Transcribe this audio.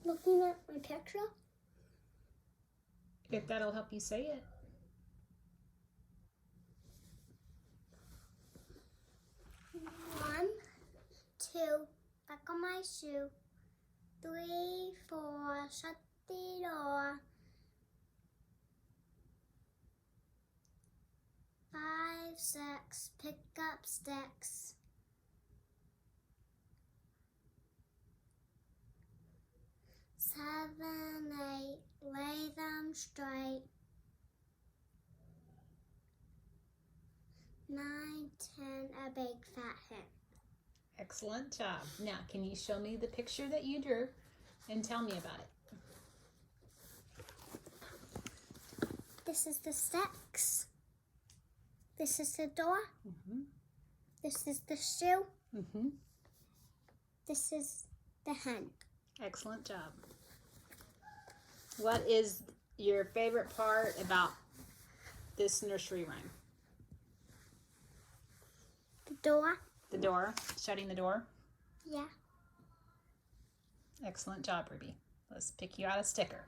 looking at my picture. If that'll help you say it. 1, 2, buckle my shoe. 3, 4, shut the door. 5, 6, pick up sticks. 7, 8, lay them straight. 9, 10, a big fat hen. Excellent job. Now, can you show me the picture that you drew and tell me about it? This is the sticks. This is the door. This is the shoe. This is the hen. Excellent job. What is your favorite part about this nursery rhyme? The door. The door, shutting the door. Yeah. Excellent job, Ruby. Let's pick you out a sticker.